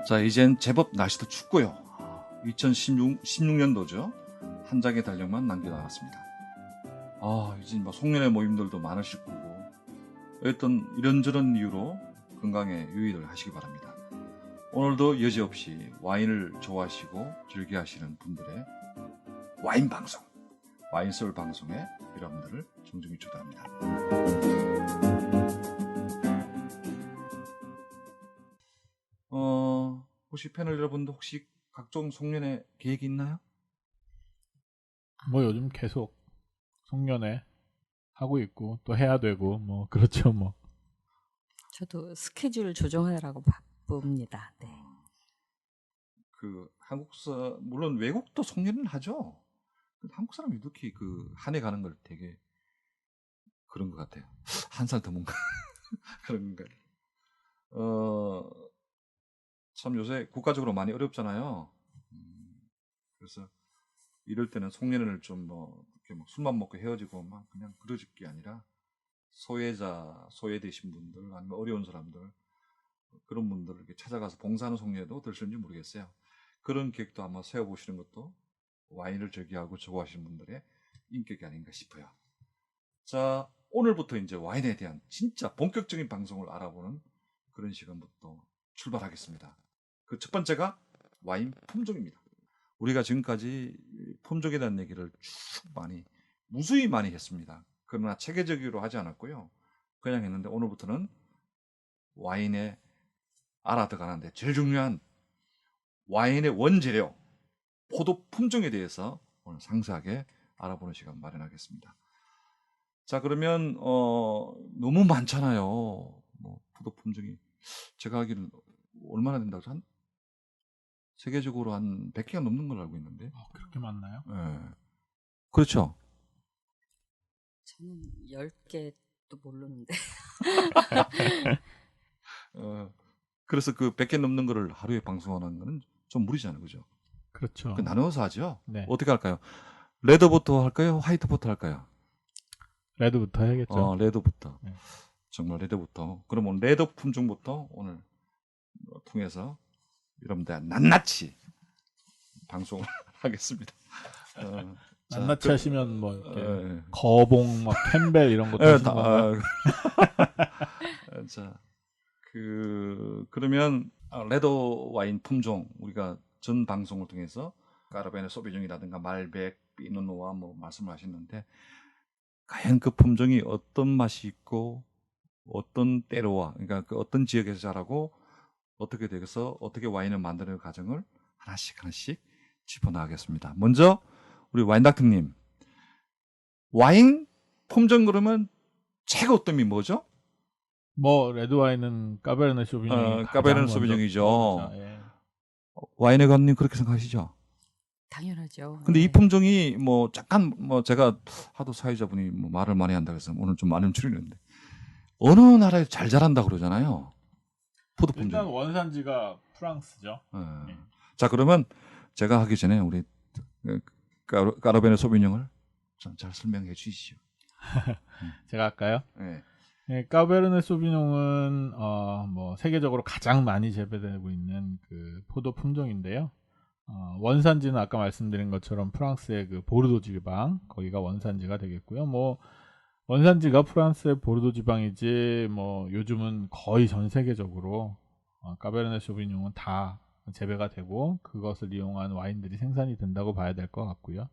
자, 이젠 제법 날씨도 춥고요. 2016년도죠. 한 장의 달력만 남겨놨습니다. 이제 송년회 모임들도 많으실 거고, 어떤 이런저런 이유로 건강에 유의를 하시기 바랍니다. 오늘도 여지없이 와인을 좋아하시고 즐겨하시는 분들의 와인 방송, 와인솔 방송에 여러분들을 정중히 초대합니다. 혹시 패널 여러분도 혹시 각종 송년회 계획이 있나요? 뭐 요즘 계속 송년회 하고 있고 또 해야 되고 뭐 그렇죠 뭐. 저도 스케줄 조정하느라고 바쁩니다. 네. 물론 외국도 송년회를 하죠. 한국 사람이 특히 한 해 가는 걸 되게 그런 것 같아요. 한 살 더 뭔가 그런 건가요? 참 요새 국가적으로 많이 어렵잖아요. 그래서 이럴 때는 송년회를 좀 이렇게 술만 먹고 헤어지고 막 그냥 그러질 게 아니라 소외되신 분들 아니면 어려운 사람들 그런 분들을 이렇게 찾아가서 봉사하는 송년회도 들으실지 모르겠어요. 그런 계획도 아마 세워보시는 것도 와인을 즐겨하고 좋아하시는 분들의 인격이 아닌가 싶어요. 자, 오늘부터 이제 와인에 대한 진짜 본격적인 방송을 알아보는 그런 시간부터 출발하겠습니다. 그 첫 번째가 와인 품종입니다. 우리가 지금까지 품종에 대한 얘기를 무수히 많이 했습니다. 그러나 체계적으로 하지 않았고요. 그냥 했는데 오늘부터는 와인에 알아들어가는데 제일 중요한 와인의 원재료, 포도 품종에 대해서 오늘 상세하게 알아보는 시간 마련하겠습니다. 자, 그러면 너무 많잖아요. 포도 품종이 제가 알기로는 얼마나 된다고 하죠? 세계적으로 한 100개가 넘는 걸로 알고 있는데. 그렇게 많나요? 네. 그렇죠. 저는 10개도 모르는데. 그래서 그 100개 넘는 거를 하루에 방송하는 거는 좀 무리잖아요. 그죠? 그렇죠. 나누어서 하죠? 네. 어떻게 할까요? 레드부터 할까요? 화이트부터 할까요? 레드부터 해야겠죠. 레드부터. 네. 정말 레드부터. 그러면 레드 품종부터 오늘 통해서 여러분들 낱낱이 방송을 하겠습니다. 낱낱이 하시면 뭐 이렇게 거봉, 막 캠벨 이런 것도 하시는 건가요? 자, 그러면 레드 와인 품종 우리가 전 방송을 통해서 까르베네 소비뇽이라든가 말백, 피노누아 말씀을 하셨는데 과연 그 품종이 어떤 맛이 있고 어떤 때로와 그러니까 어떤 지역에서 자라고 어떻게 돼서 어떻게 와인을 만드는 과정을 하나씩 짚어나가겠습니다. 먼저 우리 와인닥터님, 와인 품종 그러면 최고점이 뭐죠? 레드 와인은 까베르네 소비뇽이 까베르네 소비뇽이죠. 예. 와인의 관님 그렇게 생각하시죠? 당연하죠. 근데 네. 이 품종이 잠깐 제가 하도 사회자분이 말을 많이 한다 그래서 오늘 좀 많이 추리는데 어느 나라에 잘 자란다 그러잖아요. 포도 품종. 일단 원산지가 프랑스죠. 네. 자, 그러면 제가 하기 전에 우리 까르베네 소비뇽을 좀 잘 설명해 주시죠. 제가 할까요? 네. 네, 까베르네 소비뇽은 세계적으로 가장 많이 재배되고 있는 그 포도 품종인데요. 원산지는 아까 말씀드린 것처럼 프랑스의 그 보르도 지방 거기가 원산지가 되겠고요. 원산지가 프랑스의 보르도 지방이지 요즘은 거의 전 세계적으로 까베르네 소비뇽은 다 재배가 되고 그것을 이용한 와인들이 생산이 된다고 봐야 될 것 같고요.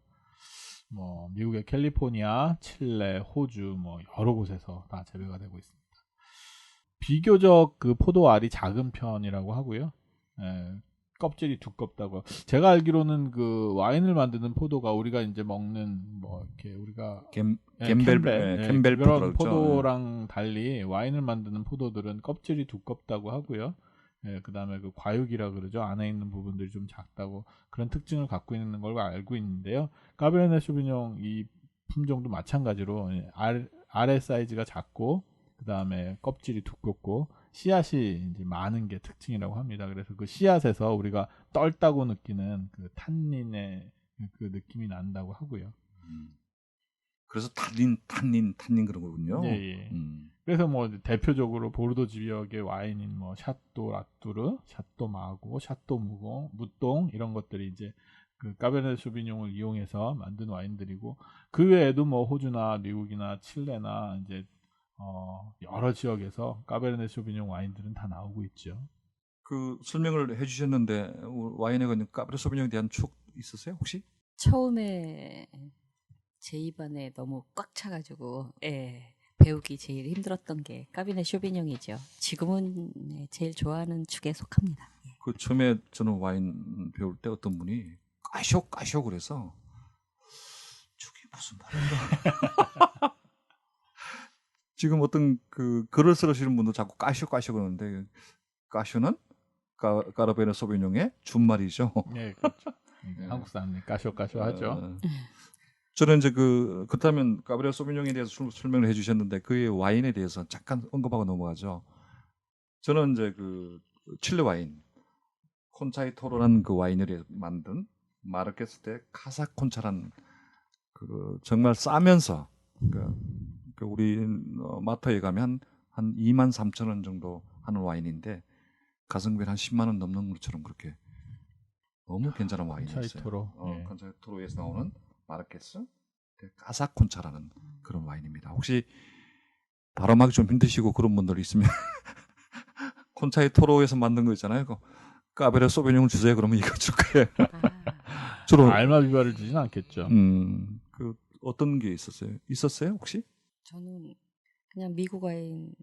미국의 캘리포니아, 칠레, 호주 여러 곳에서 다 재배가 되고 있습니다. 비교적 그 포도 알이 작은 편이라고 하고요. 껍질이 두껍다고. 제가 알기로는 그 와인을 만드는 포도가 우리가 이제 먹는 이렇게 우리가 캠벨 포도랑 달리 와인을 만드는 포도들은 껍질이 두껍다고 하고요. 그 다음에 그 과육이라 그러죠. 안에 있는 부분들이 좀 작다고 그런 특징을 갖고 있는 걸 알고 있는데요. 까베르네 소비뇽 이 품종도 마찬가지로 알의 사이즈가 작고 그 다음에 껍질이 두껍고 씨앗이 이제 많은 게 특징이라고 합니다. 그래서 그 씨앗에서 우리가 떫다고 느끼는 그 탄닌의 그 느낌이 난다고 하고요. 그래서 탄닌 그런 거군요. 예, 예. 그래서 뭐 대표적으로 보르도 지역의 와인인 뭐 샤또 라뚜르, 샤또 마고, 샤또 무고, 무똥 이런 것들이 이제 그 까베르네 소비뇽을 이용해서 만든 와인들이고 그 외에도 뭐 호주나 미국이나 칠레나 이제 여러 지역에서 까베르네 소비뇽 와인들은 다 나오고 있죠. 그 설명을 해주셨는데 와인에 관한 까베르네 소비뇽에 대한 추억 있으세요 혹시? 처음에 제 입안에 너무 꽉 차가지고 예, 배우기 제일 힘들었던 게 까비네 쇼비뇽이죠. 지금은 제일 좋아하는 축에 속합니다. 예. 그 처음에 저는 와인 배울 때 어떤 분이 까쇼 그래서 저게 무슨 말인가? 지금 어떤 그 글을 쓰시는 분도 자꾸 까쇼 그러는데 까쇼는 까르베네 소비뇽의 준말이죠. 네, 그렇죠. 한국 사람들 까쇼 하죠. 저는 이제 그렇다면 까베르네 소비뇽에 대해서 설명을 해주셨는데 그의 와인에 대해서 잠깐 언급하고 넘어가죠. 저는 이제 그 칠레 와인 콘차이토로라는 그 와인을 만든 마르케스 대 카사콘차란 그 정말 싸면서 그 우리 마트에 가면 한 23,000원 정도 하는 와인인데 가성비는 한 10만 원 넘는 것처럼 그렇게 너무 괜찮은 와인이었어요. 콘차이토로. 예. 콘차이토로에서 나오는 마르케스 대 카사콘차라는 그런 와인입니다. 혹시 발음하기 좀 힘드시고 그런 분들 있으면 콘차이토로에서 만든 거 있잖아요. 까베르 소비뇽 주세요. 그러면 이거 줄 거예요. 주로 알마비바를 주진 않겠죠. 그 어떤 게 있었어요 혹시? 저는 그냥 미국 와인,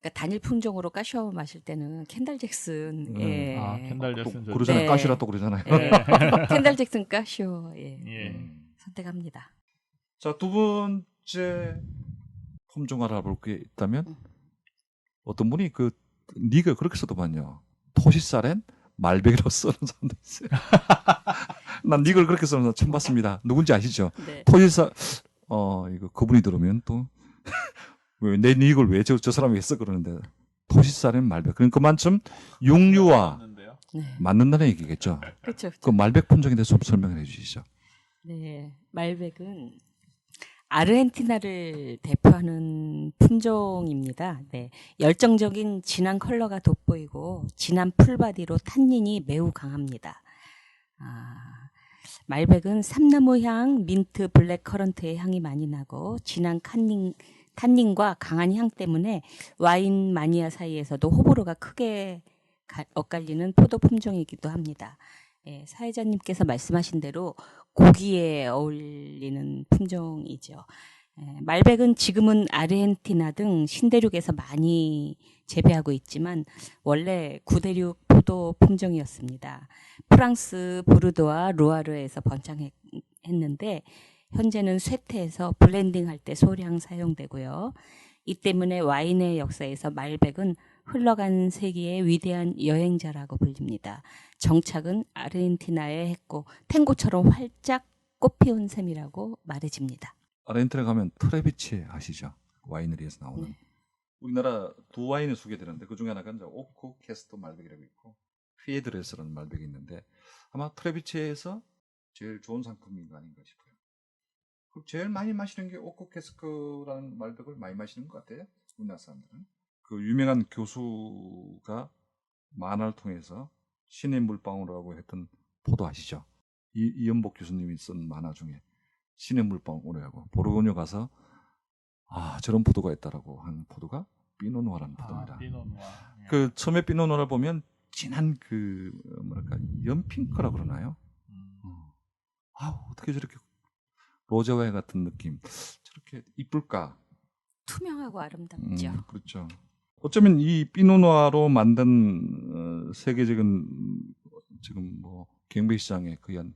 그러니까 단일 품종으로 까쇼 마실 때는 캔달 잭슨. 예. 캔달 잭슨 좋죠. 그러잖아요. 네. 까시라 또 그러잖아요. 예. 캔달 잭슨 까쇼. 예. 예. 선택합니다. 자, 두 번째 품종 알아볼 게 있다면 어떤 분이 그 닉을 그렇게 써도만요. 토시살엔 말백이라고 쓰는 사람도 있어요. 난 닉을 그렇게 쓰는 사람 처음 봤습니다. 누군지 아시죠? 네. 토시살 이거 그분이 들으면 또 내 닉을 왜 저 사람이 왜 써 그러는데 토시살엔 말백. 그러니까 그만큼 육류와 네. 맞는다는 얘기겠죠. 그렇죠. 그 말백 품종에 대해서 좀 설명을 해주시죠. 네, 말백은 아르헨티나를 대표하는 품종입니다. 네, 열정적인 진한 컬러가 돋보이고 진한 풀바디로 탄닌이 매우 강합니다. 말백은 삼나무 향, 민트, 블랙 커런트의 향이 많이 나고 진한 탄닌과 강한 향 때문에 와인 마니아 사이에서도 호불호가 크게 엇갈리는 포도 품종이기도 합니다. 예, 사회자님께서 말씀하신 대로 고기에 어울리는 품종이죠. 말백은 지금은 아르헨티나 등 신대륙에서 많이 재배하고 있지만 원래 구대륙 포도 품종이었습니다. 프랑스 부르도와 루아르에서 번창했는데 현재는 쇠퇴해서 블렌딩할 때 소량 사용되고요. 이 때문에 와인의 역사에서 말백은 흘러간 세기의 위대한 여행자라고 불립니다. 정착은 아르헨티나에 했고 탱고처럼 활짝 꽃피운 셈이라고 말해집니다. 아르헨티나 가면 트레비체 아시죠? 와이너리에서 나오는. 네. 우리나라 두 와인을 소개드렸는데 그 중에 하나가 이제 오코 캐스토 말백이라고 있고 피에드레스라는 말백이 있는데 아마 트레비체에서 제일 좋은 상품인 거 아닌가 싶어요. 그럼 제일 많이 마시는 게 오코 캐스크라는 말백을 많이 마시는 것 같아요. 우리나라 사람들은. 그 유명한 교수가 만화를 통해서 신의 물방울이라고 했던 포도 아시죠? 이연복 교수님이 쓴 만화 중에 신의 물방울이라고 보르고뉴 가서 저런 포도가 있다라고 한 포도가 피노누아라는 포도입니다. 피노누아. 그 처음에 피노누아를 보면 진한 그 뭐랄까 연핑크라고 그러나요? 어떻게 저렇게 로제와인 같은 느낌 저렇게 이쁠까? 투명하고 아름답죠. 그렇죠. 어쩌면 이 피노누아로 만든 세계적인 지금 뭐 경매 시장에 거의 한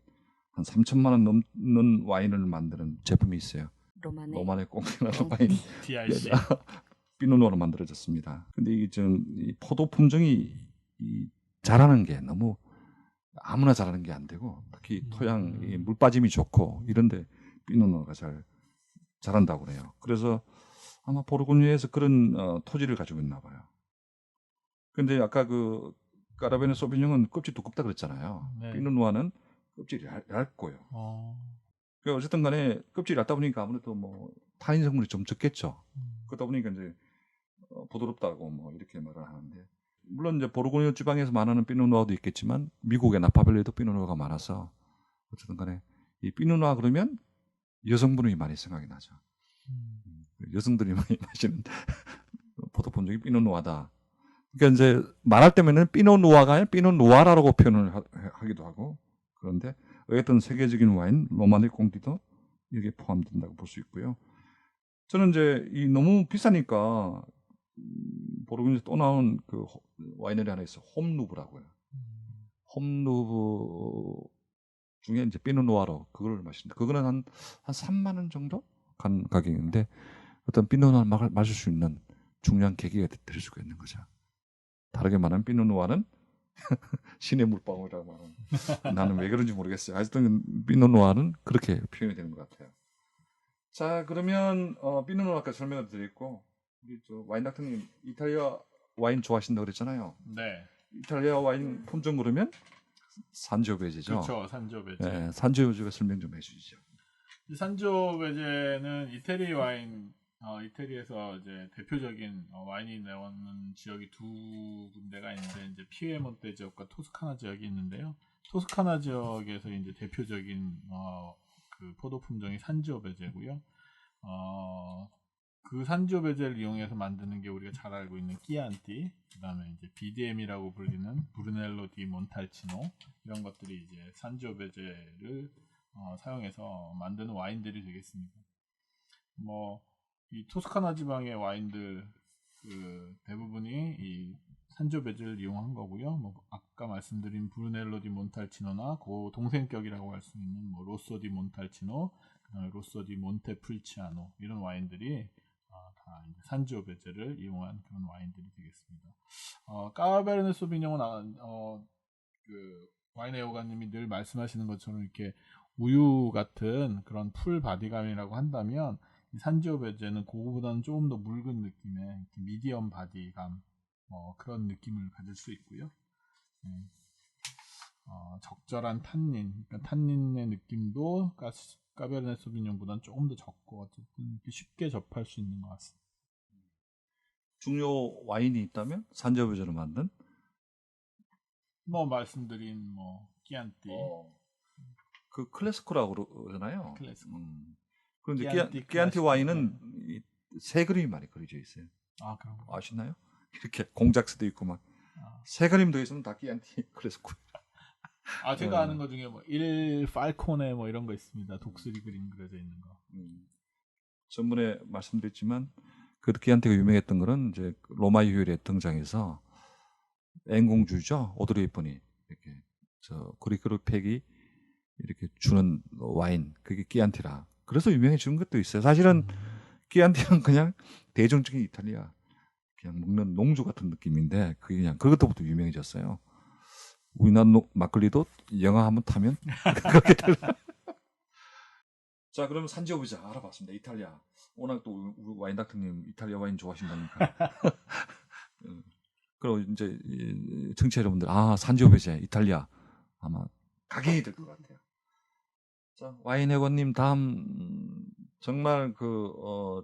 3천만 원 넘는 와인을 만드는 제품이 있어요. 로만의 꽁이라는 와인. DRC. 피노누아로 만들어졌습니다. 근데 이게 이 포도 품종이 자라는 게 너무 아무나 자라는 게 안 되고 특히 토양 물 빠짐이 좋고 이런데 피노누아가 잘 자란다고 그래요. 그래서 아마 보르고뉴에서 그런 토지를 가지고 있나 봐요. 근데 아까 그 까라베네 소비뇽은 껍질 두껍다 그랬잖아요. 네. 피노누아는 껍질이 얇고요. 그 어쨌든 간에 껍질이 얇다 보니까 아무래도 뭐 탄닌 성분이 좀 적겠죠. 그러다 보니까 이제 부드럽다고 뭐 이렇게 말을 하는데 물론 이제 보르고뉴 지방에서 말하는 피노누아도 있겠지만 미국의 나파밸리에도 피노누아가 많아서 어쨌든 간에 이 피노누아 그러면 여성분이 많이 생각이 나죠. 여성들이 많이 마시는 포도 품종이 피노누아다. 그러니까 이제 말할 때면은 피노누아가 아니라 피노누아라고 표현을 하기도 하고 그런데 어쨌든 세계적인 와인 로마네 꽁디도 여기에 포함된다고 볼 수 있고요. 저는 이제 이 너무 비싸니까 보르고뉴에서 또 나온 그 와이너리 하나 있어 홈루브라고요. 홈루브 중에 이제 피노누아로 그걸 마시는데 그거는 한 3만 원 정도 간 가격인데 어떤 피노누아를 마실 수 있는 중요한 계기가 될 수가 있는 거죠. 다르게 말하면 피노누아는 신의 물방울이라고 말하는 나는 왜 그런지 모르겠어요. 하여튼 피노누아는 그렇게 표현이 되는 것 같아요. 자 그러면 피노누아까지 설명을 드렸고 우리 저 와인 닥터님 이탈리아 와인 좋아하신다고 그랬잖아요. 네. 이탈리아 와인 품종 그러면 산지오베제죠. 그렇죠. 산지오베제. 네, 산지오베제가 설명 좀 해주시죠. 이 산지오베제는 이태리 와인, 이태리에서 이제 대표적인 와인이 나오는 지역이 두 군데가 있는데 이제 피에몬테 지역과 토스카나 지역이 있는데요. 토스카나 지역에서 이제 대표적인 그 포도 품종이 산지오베제고요. 그 산지오베제를 이용해서 만드는 게 우리가 잘 알고 있는 끼안티, 그다음에 이제 BDM이라고 불리는 브루넬로 디 몬탈치노 이런 것들이 이제 산지오베제를 사용해서 만드는 와인들이 되겠습니다. 뭐 이 토스카나 지방의 와인들 그 대부분이 이 산지오베제를 이용한 거고요. 뭐 아까 말씀드린 브루넬로 디 몬탈치노나 그 동생격이라고 할 수 있는 뭐 로쏘 디 몬탈치노, 로쏘 디 몬테풀치아노 이런 와인들이 다 이제 산지오베제를 이용한 그런 와인들이 되겠습니다. 까베르네 소비뇽은 그 와인 애호가님이 늘 말씀하시는 것처럼 이렇게 우유 같은 그런 풀 바디감이라고 한다면 이 산지오베제는 그거보다는 조금 더 묽은 느낌의 미디엄 바디감 그런 느낌을 가질 수 있고요. 적절한 탄닌, 그러니까 탄닌의 느낌도 까베르네 소비뇽보다는 조금 더 적고 어쨌든 쉽게 접할 수 있는 것 같습니다. 중요 와인이 있다면 산지오베제로 만든 뭐 말씀드린 뭐 끼안티, 그 클래스코라고 그러잖아요. 클래스코. 그런데 끼안티 와인은 새 그림이 많이 그려져 있어요. 아 그런 거 아시나요? 이렇게 공작새도 있고 막 새 그림도 있으면 다 끼안티 클래스코. 제가 아는 것 중에 뭐 일 팔코네 뭐 이런 거 있습니다. 독수리 그림 그려져 있는 거. 전번에 말씀드렸지만 그 끼안티가 유명했던 거는 이제 로마 유혈에 등장해서 앵공주죠. 오드리 헵번이 이렇게 저 그리크로 팩이 이렇게 주는 와인 그게 끼안티라. 그래서 유명해진 것도 있어요. 사실은 끼안티는 그냥 대중적인 이탈리아 그냥 먹는 농주 같은 느낌인데 그게 그냥 그것부터 유명해졌어요. 우리나라 막걸리도 영화 한번 타면 그렇게 될. 자, 그러면 산지오베제 알아봤습니다. 이탈리아. 워낙 또 우리 와인 닥터님 이탈리아 와인 좋아하신다니까. 그리고 이제 청취자 여러분들 산지오베제 이탈리아 아마 각인이 될 것 같아요. 자, 와인 회원님 다음 정말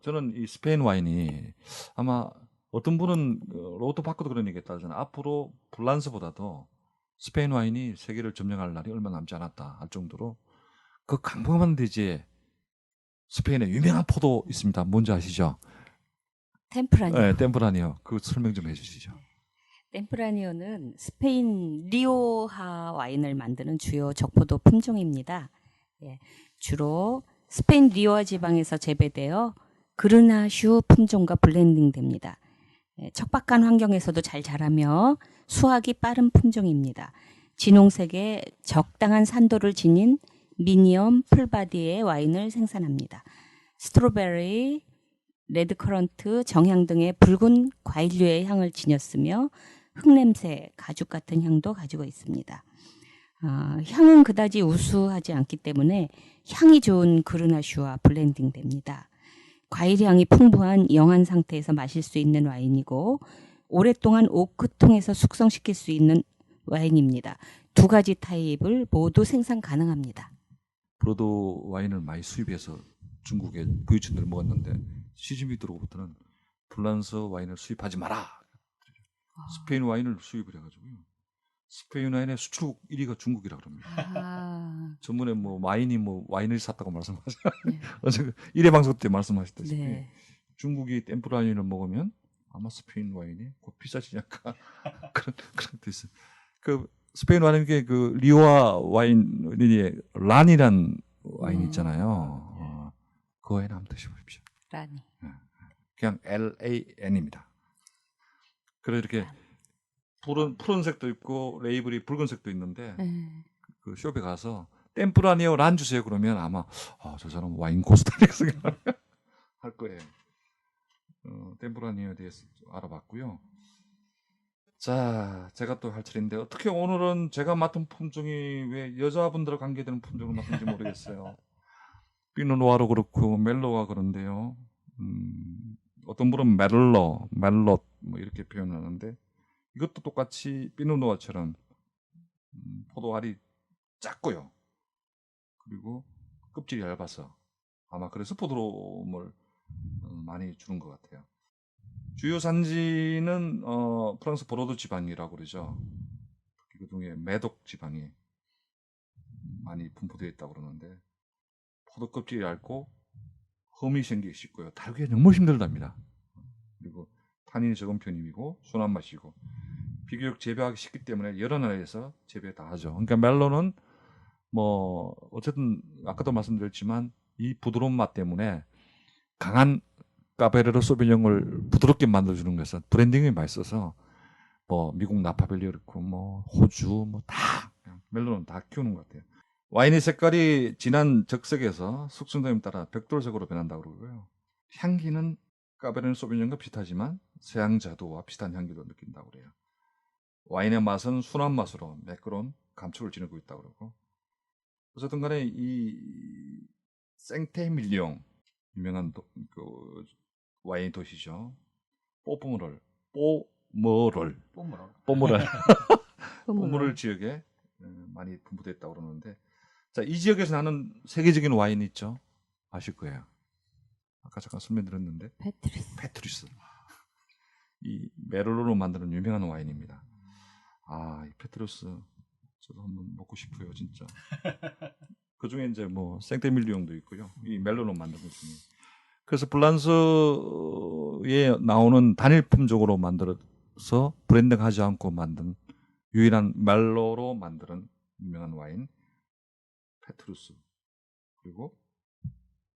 저는 이 스페인 와인이 아마 어떤 분은 로버토 파코도 그런 얘기 했다잖아요. 앞으로 플란스보다도 스페인 와인이 세계를 점령할 날이 얼마 남지 않았다 할 정도로 그 강범한 대지에 스페인에 유명한 포도 있습니다. 뭔지 아시죠? 템프라니오. 네, 템프라니오. 그 설명 좀 해주시죠. 템프라니오는 스페인 리오하 와인을 만드는 주요 적포도 품종입니다. 주로 스페인 리오하 지방에서 재배되어 그르나슈 품종과 블렌딩됩니다. 척박한 환경에서도 잘 자라며 수확이 빠른 품종입니다. 진홍색의 적당한 산도를 지닌 미니엄 풀바디의 와인을 생산합니다. 스트로베리, 레드커런트, 정향 등의 붉은 과일류의 향을 지녔으며 흙냄새, 가죽 같은 향도 가지고 있습니다. 향은 그다지 우수하지 않기 때문에 향이 좋은 그르나슈와 블렌딩됩니다. 과일 향이 풍부한 영한 상태에서 마실 수 있는 와인이고 오랫동안 오크통에서 숙성시킬 수 있는 와인입니다. 두 가지 타입을 모두 생산 가능합니다. 브로드 와인을 많이 수입해서 중국의 부유층들 먹었는데 시진핑으로부터는 프랑스 와인을 수입하지 마라. 스페인 와인을 수입을 해가지고요. 스페인 와인의 수출국 1위가 중국이라 그럽니다. 전번에 뭐 와인을 샀다고 말씀하셨어요. 네. 어제 1회 방송 때 말씀하셨다시피 네. 중국이 템프라니를 먹으면 아마 스페인 와인이 곧 비싸지지 않을까 그런 게 있어요. 그 스페인 와인은 그 리오아 와인이 란이란 와인 있잖아요. 그 와인 한번 드셔보십시오. 라니. 그냥 LAN입니다. 그래 이렇게 푸른색도 있고 레이블이 붉은색도 있는데 그 숍에 가서 템프라니오 란 주세요 그러면 아마 저 사람 와인 고스타니까 할 거예요. 템프라니오에 대해서 알아봤고요. 자, 제가 또 할 차례인데 어떻게 오늘은 제가 맡은 품종이 왜 여자분들과 관계되는 품종을 맡은지 모르겠어요. 피노누아르 그렇고 멜로가 그런데요. 어떤 분은 멜롯 뭐 이렇게 표현하는데 이것도 똑같이 피노누아처럼 포도알이 작고요. 그리고 껍질이 얇아서 아마 그래서 포도로움을 많이 주는 것 같아요. 주요 산지는 프랑스 보르도 지방이라고 그러죠. 그 중에 메독 지방이 많이 분포되어 있다고 그러는데 포도 껍질이 얇고 험이 생기기 쉽고요. 다루기가 너무 힘들답니다. 그리고 탄닌이 적은 편이고 순한 맛이고 비교적 재배하기 쉽기 때문에 여러 나라에서 재배 다 하죠. 그러니까 멜론은 뭐 어쨌든 아까도 말씀드렸지만 이 부드러운 맛 때문에 강한 까베르네 소비뇽을 부드럽게 만들어주는 것은 브랜딩이 맛있어서 뭐 미국 나파밸리 그렇고 뭐 호주 뭐 다 멜론은 다 키우는 것 같아요. 와인의 색깔이 진한 적색에서 숙성됨에 따라 벽돌색으로 변한다고 그러고요. 향기는 까베르네 소비뇽과 비슷하지만 세양자두와 비슷한 향기도 느낀다고 그래요. 와인의 맛은 순한 맛으로 매끄러운 감촉을 지니고 있다고 그러고 어쨌든 간에 이 생테밀리옹 유명한 그 와인 도시죠. 뽀모럴 지역에 많이 분포되어 있다고 그러는데 자, 이 지역에서 나는 세계적인 와인이 있죠. 아실 거예요. 아까 잠깐 설명드렸는데 페트루스. 이 메를로로 만드는 유명한 와인입니다. 이 페트루스 저도 한번 먹고 싶어요, 진짜. 그 중에 이제 뭐 생테밀리옹도 있고요. 이 멜로로 만든 것 중에. 그래서 프랑스에 나오는 단일 품종으로 만들어서 브랜딩하지 않고 만든 유일한 멜로로 만드는 유명한 와인 페트루스. 그리고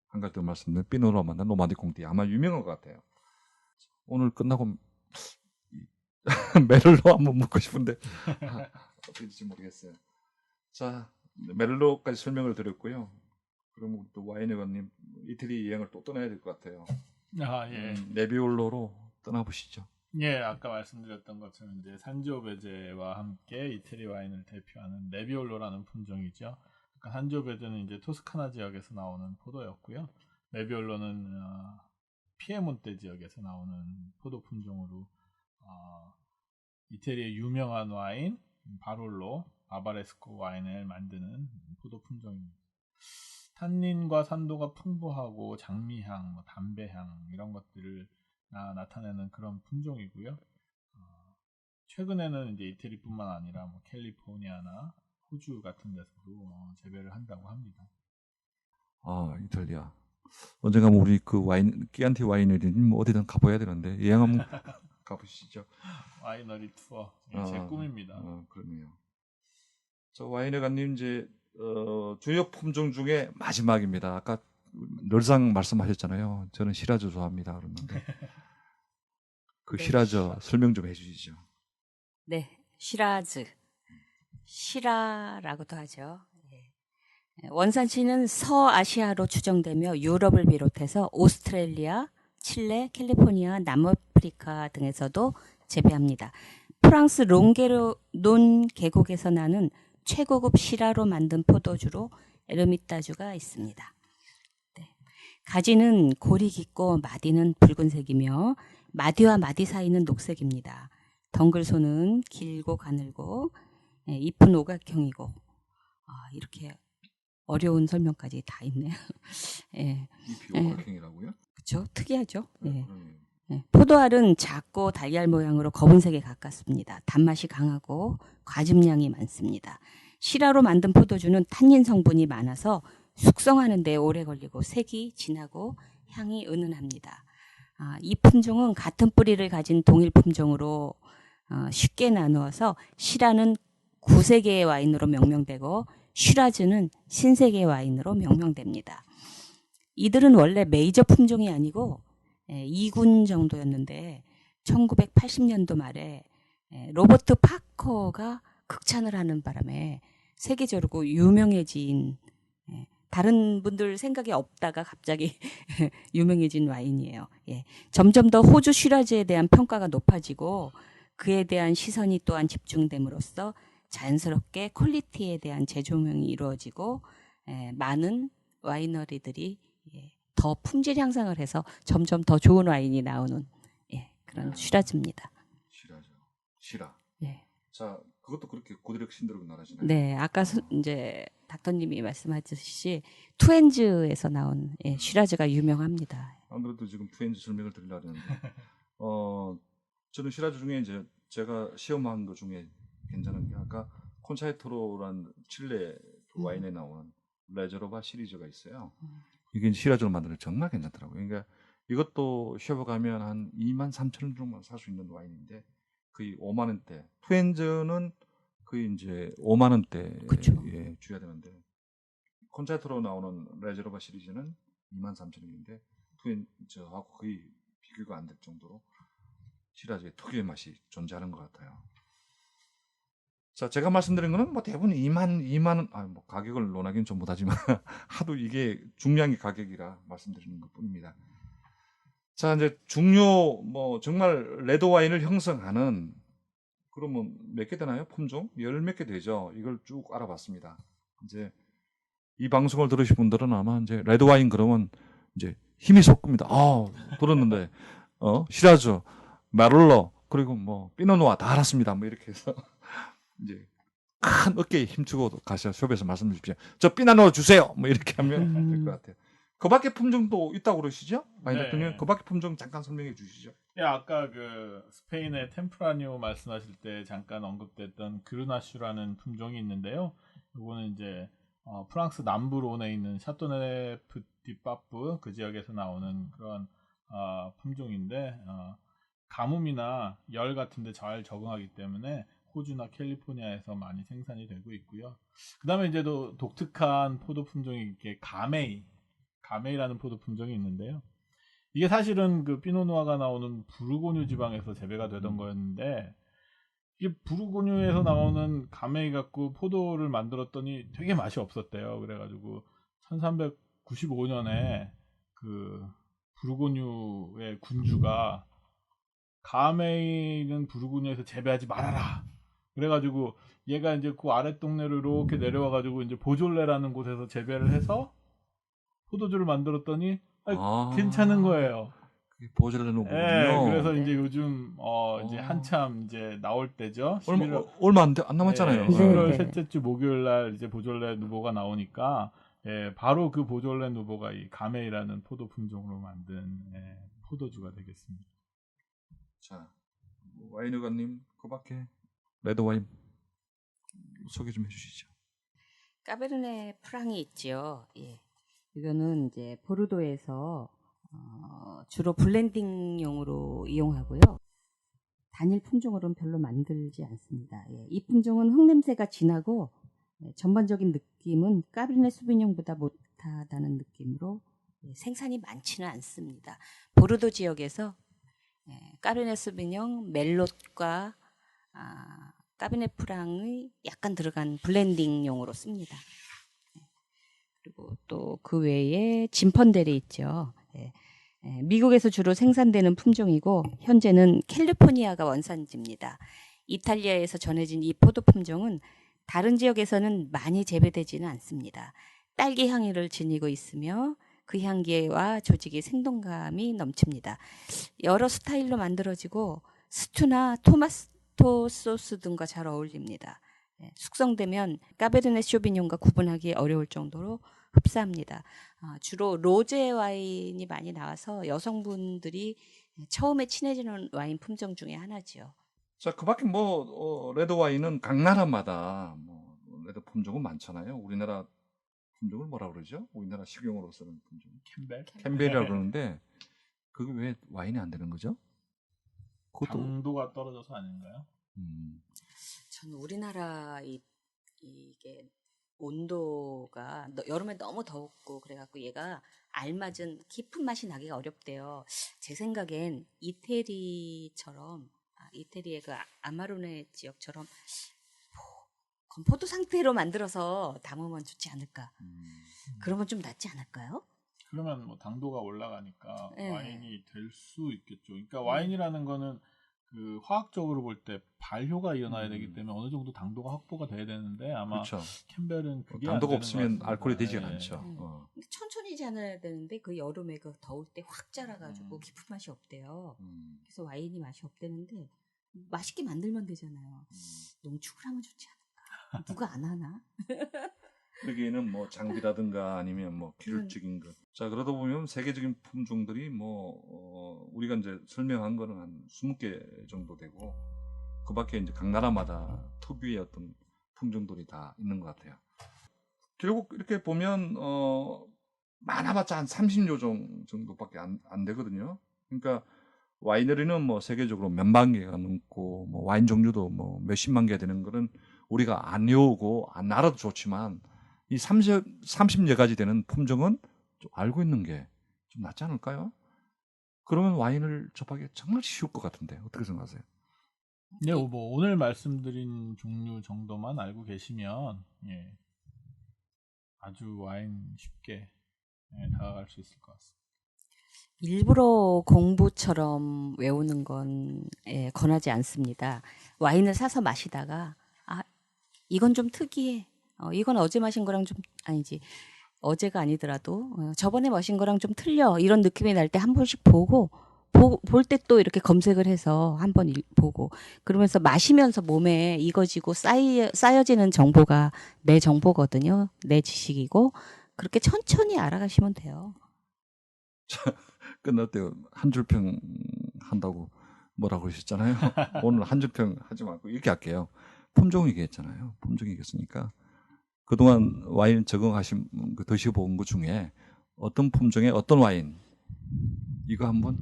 한 가지 더 말씀드리면 피노로 만든 노마디 콩티 아마 유명한 것 같아요. 오늘 끝나고 메를로 한번 먹고 싶은데 어떻게 될지 모르겠어요. 자, 메를로까지 설명을 드렸고요. 그럼 또 와인회관님 이태리 여행을 또 떠나야 될 것 같아요. 예. 네비올로로 떠나보시죠. 예, 아까 말씀드렸던 것처럼 이제 산지오베제와 함께 이태리 와인을 대표하는 네비올로라는 품종이죠. 산지오베제는 이제 토스카나 지역에서 나오는 포도였고요. 네비올로는 피에몬테 지역에서 나오는 포도 품종으로 이태리의 유명한 와인 바롤로 바바레스코 와인을 만드는 포도 품종입니다. 탄닌과 산도가 풍부하고 장미향, 뭐 담배향 이런 것들을 나타내는 그런 품종이고요. 최근에는 이제 이태리뿐만 아니라 뭐 캘리포니아나 호주 같은 데서도 재배를 한다고 합니다. 이탈리아. 언젠가 우리 그 와인 끼안티 와이너리 뭐 어디든 가봐야 되는데 여행 한번 가보시죠. 와이너리 투어 제 꿈입니다. 그러네요. 저 와인회관님 이제 주요 품종 중에 마지막입니다. 아까 늘상 말씀하셨잖아요. 저는 시라즈 좋아합니다. 그러는데 그 네, 시라즈 설명 좀 해주시죠. 네, 시라즈. 시라라고도 하죠. 원산지는 서아시아로 추정되며 유럽을 비롯해서 오스트레일리아, 칠레, 캘리포니아, 남아프리카 등에서도 재배합니다. 프랑스 롱게론 계곡에서 나는 최고급 시라로 만든 포도주로 에르미따주가 있습니다. 네. 가지는 골이 깊고 마디는 붉은색이며 마디와 마디 사이는 녹색입니다. 덩글손은 길고 가늘고 잎은 오각형이고 이렇게 어려운 설명까지 다 있네요. 예, 잎이 오각형이라고요? 그렇죠. 특이하죠. 예. 그러네요. 예. 포도알은 작고 달걀 모양으로 검은색에 가깝습니다. 단맛이 강하고 과즙량이 많습니다. 시라로 만든 포도주는 탄닌 성분이 많아서 숙성하는 데 오래 걸리고 색이 진하고 향이 은은합니다. 이 품종은 같은 뿌리를 가진 동일 품종으로 쉽게 나누어서 시라는 9세계의 와인으로 명명되고 슈라즈는 신세계 와인으로 명명됩니다. 이들은 원래 메이저 품종이 아니고 2군 정도였는데 1980년도 말에 로버트 파커가 극찬을 하는 바람에 세계적으로 유명해진, 다른 분들 생각이 없다가 갑자기 유명해진 와인이에요. 예. 점점 더 호주 슈라즈에 대한 평가가 높아지고 그에 대한 시선이 또한 집중됨으로써 자연스럽게 퀄리티에 대한 재조명이 이루어지고 많은 와이너리들이 더 품질 향상을 해서 점점 더 좋은 와인이 나오는 그런 슈라즈입니다. 시라. 예. 자, 그것도 그렇게 고드력 신드롬 나라시나요? 네, 아까 이제 닥터님이 말씀하셨듯이 투엔즈에서 나온 슈라즈가 유명합니다. 안 그래도 지금 투엔즈 설명을 드리려고 했는데, 저는 시라즈 중에 이제 제가 시험한 것 중에 괜찮은 게 아까 콘차이토로란 칠레 와인에 나오는 레저로바 시리즈가 있어요. 이게 시라즈로 만드는 정말 괜찮더라고요. 그러니까 이것도 숍에 가면 한 23,000원 정도만 살 수 있는 와인인데 거의 5만 원대. 투엔즈는 거의 이제 5만 원대에 줘야 되는데 콘차이토로 나오는 레저로바 시리즈는 23,000원인데 투엔즈하고 거의 비교가 안 될 정도로 시라즈의 특유의 맛이 존재하는 것 같아요. 자, 제가 말씀드린 거는 뭐 대부분 2만 원, 뭐 가격을 논하기는 좀 못하지만 하도 이게 중량이 가격이라 말씀드리는 것 뿐입니다. 자, 이제 중요 뭐 정말 레드 와인을 형성하는 그러면 몇 개 되나요? 품종? 10몇 개 되죠. 이걸 쭉 알아봤습니다. 이제 이 방송을 들으신 분들은 아마 이제 레드 와인 그러면 이제 힘이 솟굽니다. 들었는데 시라즈, 메를로 그리고 뭐 피노누아 다 알았습니다. 뭐 이렇게 해서 이제 큰 어깨에 힘주고 가셔 숍에서 말씀 주십시오. 저 피노누아 주세요. 뭐 이렇게 하면 될 것 같아요. 그 밖에 품종도 있다고 그러시죠? 아니, 네. 대통령 그 밖에 품종 잠깐 설명해 주시죠. 예, 아까 그 스페인의 템프라뇨 말씀하실 때 잠깐 언급됐던 그르나슈라는 품종이 있는데요. 이거는 이제 프랑스 남부 론에 있는 샤토네프 디파프 그 지역에서 나오는 그런 품종인데 가뭄이나 열 같은 데 잘 적응하기 때문에 호주나 캘리포니아에서 많이 생산이 되고 있고요. 그다음에 이제 또 독특한 포도 품종이 이렇게 가메이라는 포도 품종이 있는데요. 이게 사실은 그 피노누아가 나오는 부르고뉴 지방에서 재배가 되던 거였는데 이게 부르고뉴에서 나오는 가메이 갖고 포도를 만들었더니 되게 맛이 없었대요. 그래가지고 1395년에 그 부르고뉴의 군주가 가메이는 부르고뉴에서 재배하지 말아라. 그래가지고 얘가 이제 그 아랫 동네로 이렇게 내려와가지고 이제 보졸레라는 곳에서 재배를 해서 포도주를 만들었더니 괜찮은 거예요. 보졸레 누보군요. 네, 그래서 이제 요즘 이제 한참 이제 나올 때죠. 얼마 안 남았잖아요. 11월 셋째 주 목요일 날 이제 보졸레 누보가 나오니까 바로 그 보졸레 누보가 이 가메이라는 포도 품종으로 만든 포도주가 되겠습니다. 자, 와인의관님 그밖에 레드 와인 소개 좀 해주시죠. 까베르네 프랑이 있죠. 예. 이거는 이제 보르도에서 주로 블렌딩용으로 이용하고요. 단일 품종으로는 별로 만들지 않습니다. 예. 이 품종은 흙냄새가 진하고 전반적인 느낌은 까베르네 소비뇽보다 못하다는 느낌으로 생산이 많지는 않습니다. 보르도 지역에서 까베르네 소비뇽, 멜롯과 까베르네 프랑이 약간 들어간 블렌딩용으로 씁니다. 그리고 또 그 외에 진펀델이 있죠. 미국에서 주로 생산되는 품종이고 현재는 캘리포니아가 원산지입니다. 이탈리아에서 전해진 이 포도 품종은 다른 지역에서는 많이 재배되지는 않습니다. 딸기 향기를 지니고 있으며 그 향기와 조직이 생동감이 넘칩니다. 여러 스타일로 만들어지고 스투나 토마토 소스 등과 잘 어울립니다. 숙성되면 까베르네 쇼비뇽과 구분하기 어려울 정도로 흡사합니다. 주로 로제 와인이 많이 나와서 여성분들이 처음에 친해지는 와인 품종 중에 하나지요. 자, 그 밖에 레드 와인은 각 나라마다 레드 품종은 많잖아요. 우리나라 품종을 뭐라 그러죠? 우리나라 식용으로 쓰는 품종. 캠벨? 캠벨이라고 그러는데 그게 왜 와인이 안 되는 거죠? 그것도 당도가 떨어져서 아닌가요? 저는 우리나라 이게 온도가 여름에 너무 덥고 그래갖고 얘가 알맞은 깊은 맛이 나기가 어렵대요. 제 생각엔 이태리의 그 아마로네 지역처럼 건포도 상태로 만들어서 담으면 좋지 않을까. 그러면 좀 낫지 않을까요? 그러면 뭐 당도가 올라가니까 네. 와인이 될 수 있겠죠. 그러니까 와인이라는 거는 그 화학적으로 볼 때 발효가 일어나야 되기 때문에 어느 정도 당도가 확보가 돼야 되는데 아마 그렇죠. 캠벨은 그게 당도가 안 되는 없으면 것 같습니다. 알코올이 되지 네. 않죠. 근데 천천히 자야 되는데 그 여름에 그 더울 때 확 자라가지고 깊은 맛이 없대요. 그래서 와인이 맛이 없대는데 맛있게 만들면 되잖아요. 농축을 하면 좋지 않을까? 누가 안 하나? 여기에는 장비라든가 아니면 기술적인 것. 자, 그러다 보면 세계적인 품종들이 우리가 이제 설명한 거는 한 20개 정도 되고 그 밖에 이제 각 나라마다 특유의 어떤 품종들이 다 있는 것 같아요. 결국 이렇게 보면 많아봤자 한 30여 정도밖에 안 되거든요. 그러니까 와이너리는 세계적으로 몇만 개가 넘고 와인 종류도 몇십만 개 되는 거는 우리가 안 외우고 안 알아도 좋지만 이 30여 가지 되는 품종은 좀 알고 있는 게 좀 낫지 않을까요? 그러면 와인을 접하기 정말 쉬울 것 같은데 어떻게 생각하세요? 네, 오늘 말씀드린 종류 정도만 알고 계시면 아주 와인 쉽게 다가갈 수 있을 것 같습니다. 일부러 공부처럼 외우는 건 권하지 않습니다. 와인을 사서 마시다가 이건 좀 특이해. 이건 어제 마신 거랑 좀 아니지. 어제가 아니더라도 저번에 마신 거랑 좀 틀려. 이런 느낌이 날 때 한 번씩 보고 볼 때 또 이렇게 검색을 해서 한번 보고 그러면서 마시면서 몸에 익어지고 쌓여지는 정보가 내 정보거든요. 내 지식이고 그렇게 천천히 알아가시면 돼요. 끝날 때 한 줄평 한다고 뭐라고 하셨잖아요. 오늘 한 줄평 하지 말고 이렇게 할게요. 품종 얘기했잖아요. 품종 얘기했으니까 그동안 와인 적응하신 드셔본 것 중에 어떤 품종의 어떤 와인 이거 한번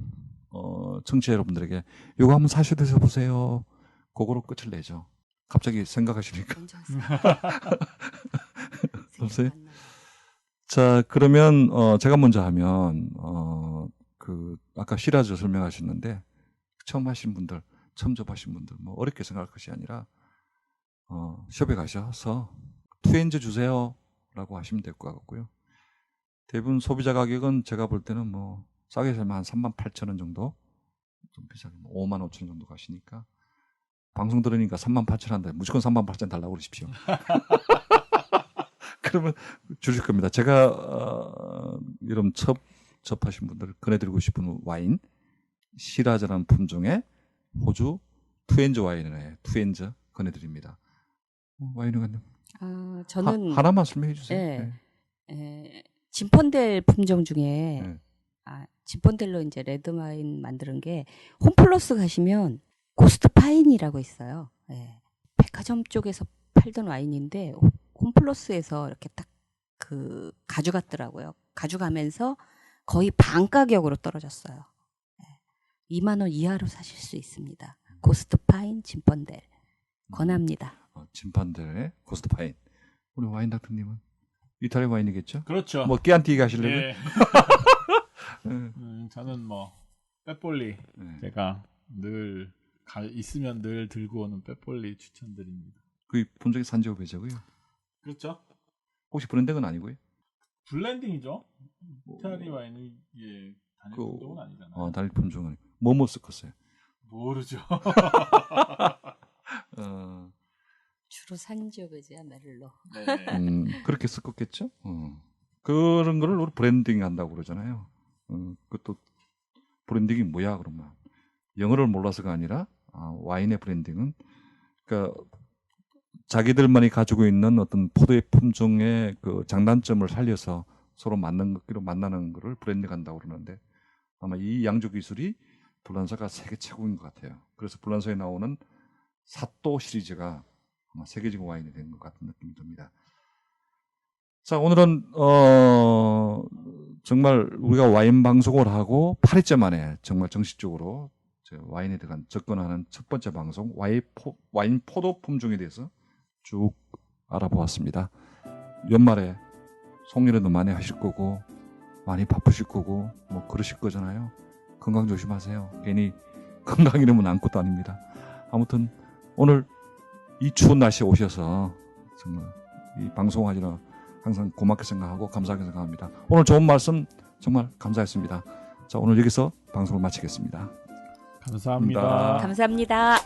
청취자 여러분들에게 이거 한번 사셔 드셔보세요. 그거로 끝을 내죠. 갑자기 생각하시니까. 보세요. 자, 그러면 제가 먼저 하면 아까 시라즈 설명하셨는데 처음 하신 분들, 처음 접하신 분들 어렵게 생각할 것이 아니라 숍에 가셔서 투엔즈 주세요라고 하시면 될 것 같고요. 대부분 소비자 가격은 제가 볼 때는 싸게 살면 한 38,000원 정도, 좀 비싸게 55,000원 정도 가시니까 방송 들으니까 38,000원인데 무조건 38,000원 달라고 그러십시오. 그러면 주실 겁니다. 제가 이런 접하신 분들 권해드리고 싶은 와인 시라즈라는 품종의 호주 투엔즈 와인을 투엔즈 권해드립니다. 와인을 저는 하나만 설명해 주세요. 진펀델 품종 중에 진펀델로 이제 레드 와인 만드는 게 홈플러스 가시면 고스트 파인이라고 있어요. 백화점 쪽에서 팔던 와인인데 홈플러스에서 이렇게 딱 가져갔더라고요. 가져가면서 거의 반 가격으로 떨어졌어요. 2만 원 이하로 사실 수 있습니다. 고스트 파인 진펀델 권합니다. 진펀델의 고스트 파인. 우리 와인 닥터님은 이탈리아 와인이겠죠? 그렇죠. 끼안티기 가시려고요? 네. 저는 빼볼리 제가 늘 있으면 늘 들고 오는 빼볼리 추천드립니다. 그 품종이 산지오베제고요. 그렇죠. 혹시 브랜드는 아니고요? 블렌딩이죠. 이탈리아 와인이 단일 품종은 아니잖아요. 단일 품종은 뭐뭐 섞었어요? 모르죠. 주로 산지오베제야 메를로. 네. 그렇게 섞었겠죠? 그런 거를 우리 브랜딩 한다고 그러잖아요. 그것도 브랜딩이 뭐야 그러면 영어를 몰라서가 아니라 와인의 브랜딩은 그러니까 자기들만이 가지고 있는 어떤 포도의 품종의 그 장단점을 살려서 서로 만나는 거를 브랜딩 한다고 그러는데 아마 이 양조 기술이 불란서가 세계 최고인 것 같아요. 그래서 불란서에 나오는 사또 시리즈가 아마 세계적 와인이 된 것 같은 느낌이 듭니다. 자, 오늘은 정말 우리가 와인 방송을 하고 8회째 만에 정말 정식적으로 와인에 대한 접근하는 첫 번째 방송 와인 포도 품종에 대해서 쭉 알아보았습니다. 연말에 송년회도 많이 하실 거고 많이 바쁘실 거고 뭐 그러실 거잖아요. 건강 조심하세요. 괜히 건강 잃으면 아무것도 아닙니다. 아무튼 오늘 이 추운 날씨에 오셔서 정말 이 방송하시는 항상 고맙게 생각하고 감사하게 생각합니다. 오늘 좋은 말씀 정말 감사했습니다. 자, 오늘 여기서 방송을 마치겠습니다. 감사합니다. 감사합니다.